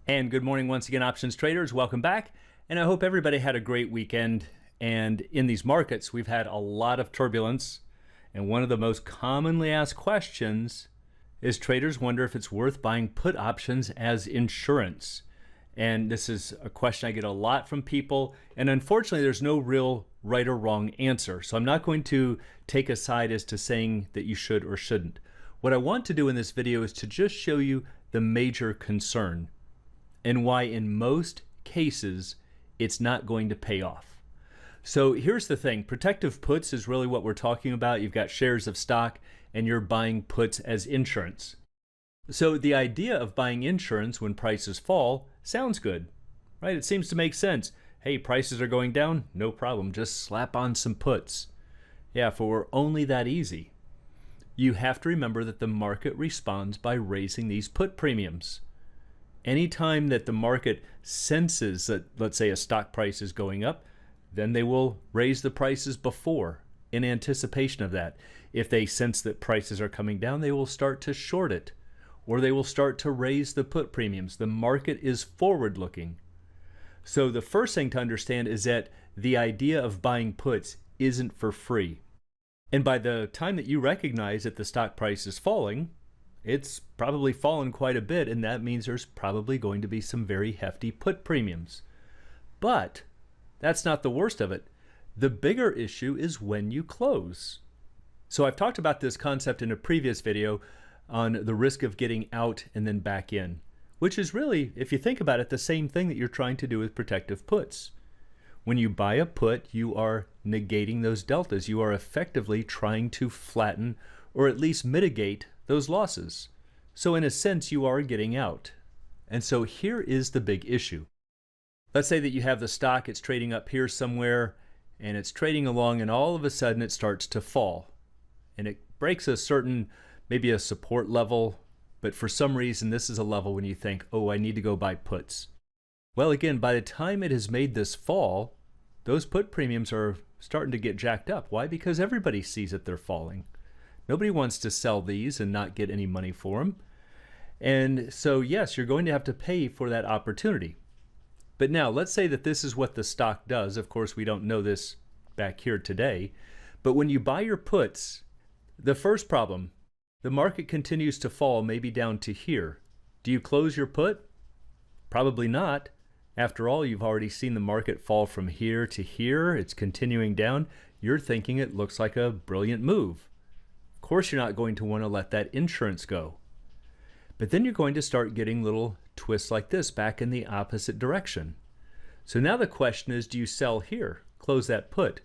And good morning once again, options traders. Welcome back. And I hope everybody had a great weekend. And in these markets, we've had a lot of turbulence. And one of the most commonly asked questions is traders wonder if it's worth buying put options as insurance. And this is a question I get a lot from people. And unfortunately, there's no real right or wrong answer. So I'm not going to take a side as to saying that you should or shouldn't. What I want to do in this video is to just show you the major concern and why in most cases it's not going to pay off. So here's the thing, protective puts is really what we're talking about. You've got shares of stock and you're buying puts as insurance. So the idea of buying insurance when prices fall sounds good, right? It seems to make sense. Hey, prices are going down, no problem, just slap on some puts. Yeah, if it were only that easy. You have to remember that the market responds by raising these put premiums. Anytime that the market senses that, let's say, a stock price is going up, then they will raise the prices before in anticipation of that. If they sense that prices are coming down, they will start to short it, or they will start to raise the put premiums. The market is forward-looking. So the first thing to understand is that the idea of buying puts isn't for free. And by the time that you recognize that the stock price is falling, it's probably fallen quite a bit, and that means there's probably going to be some very hefty put premiums. But that's not the worst of it. The bigger issue is when you close. So I've talked about this concept in a previous video on the risk of getting out and then back in, which is really, if you think about it, the same thing that you're trying to do with protective puts. When you buy a put, you are negating those deltas. You are effectively trying to flatten or at least mitigate those losses. So in a sense, you are getting out. And so here is the big issue. Let's say that you have the stock, it's trading up here somewhere, and it's trading along, and all of a sudden it starts to fall. And it breaks a certain, maybe a support level, but for some reason this is a level when you think, oh, I need to go buy puts. Well, again, by the time it has made this fall, those put premiums are starting to get jacked up. Why? Because everybody sees that they're falling. Nobody wants to sell these and not get any money for them. And so, yes, you're going to have to pay for that opportunity. But now, let's say that this is what the stock does. Of course, we don't know this back here today. But when you buy your puts, the first problem, the market continues to fall maybe down to here. Do you close your put? Probably not. After all, you've already seen the market fall from here to here. It's continuing down. You're thinking it looks like a brilliant move. Of course, you're not going to want to let that insurance go. But then you're going to start getting little twists like this back in the opposite direction. So now the question is, do you sell here? Close that put?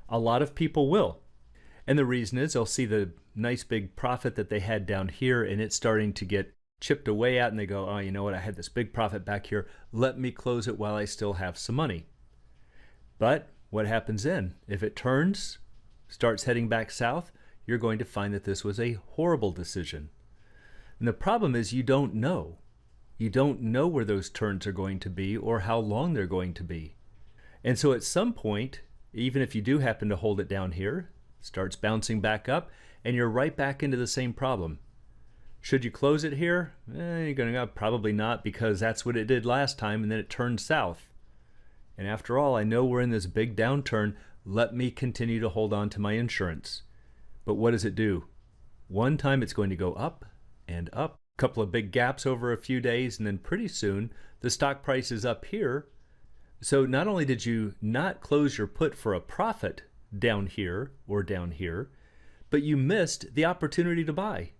A lot of people will. And the reason is they'll see the nice big profit that they had down here and it's starting to get chipped away at, and they go, oh, you know what, I had this big profit back here. Let me close it while I still have some money. But what happens then? If it turns, starts heading back south, you're going to find that this was a horrible decision. And the problem is you don't know. You don't know where those turns are going to be or how long they're going to be. And so at some point, even if you do happen to hold it down here, it starts bouncing back up and you're right back into the same problem. Should you close it here? You're going to go, probably not, because that's what it did last time and then it turned south. And after all, I know we're in this big downturn. Let me continue to hold on to my insurance. But what does it do? One time it's going to go up and up, a couple of big gaps over a few days, and then pretty soon the stock price is up here. So not only did you not close your put for a profit down here or down here, but you missed the opportunity to buy.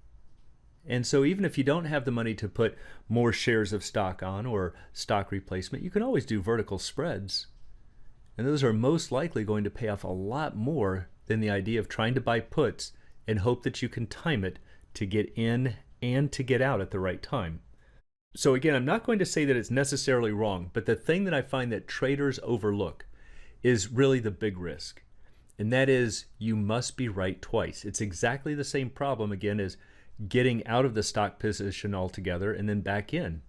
And so even if you don't have the money to put more shares of stock on or stock replacement, you can always do vertical spreads. And those are most likely going to pay off a lot more than the idea of trying to buy puts and hope that you can time it to get in and to get out at the right time. So again, I'm not going to say that it's necessarily wrong, but the thing that I find that traders overlook is really the big risk. And that is you must be right twice. It's exactly the same problem again as getting out of the stock position altogether and then back in,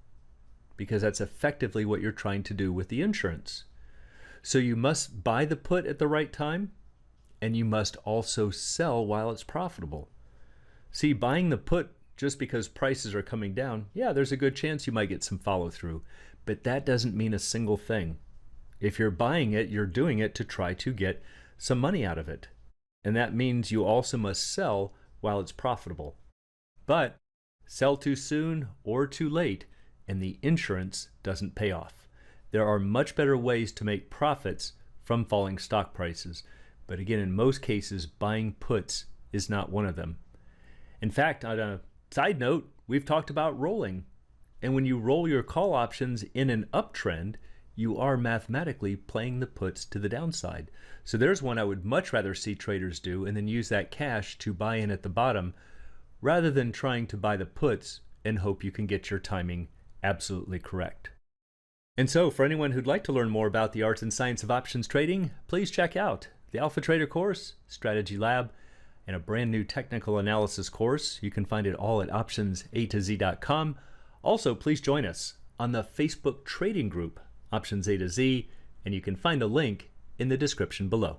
because that's effectively what you're trying to do with the insurance. So you must buy the put at the right time, and you must also sell while it's profitable. See, buying the put just because prices are coming down, yeah, there's a good chance you might get some follow through, but that doesn't mean a single thing. If you're buying it, you're doing it to try to get some money out of it. And that means you also must sell while it's profitable. But sell too soon or too late, and the insurance doesn't pay off. There are much better ways to make profits from falling stock prices. But again, in most cases, buying puts is not one of them. In fact, on a side note, we've talked about rolling. And when you roll your call options in an uptrend, you are mathematically playing the puts to the downside. So there's one I would much rather see traders do, and then use that cash to buy in at the bottom, rather than trying to buy the puts and hope you can get your timing absolutely correct. And so for anyone who'd like to learn more about the art and science of options trading, please check out the Alpha Trader course, Strategy Lab, and a brand new technical analysis course. You can find it all at optionsatoz.com. Also, please join us on the Facebook trading group, Options A to Z, and you can find a link in the description below.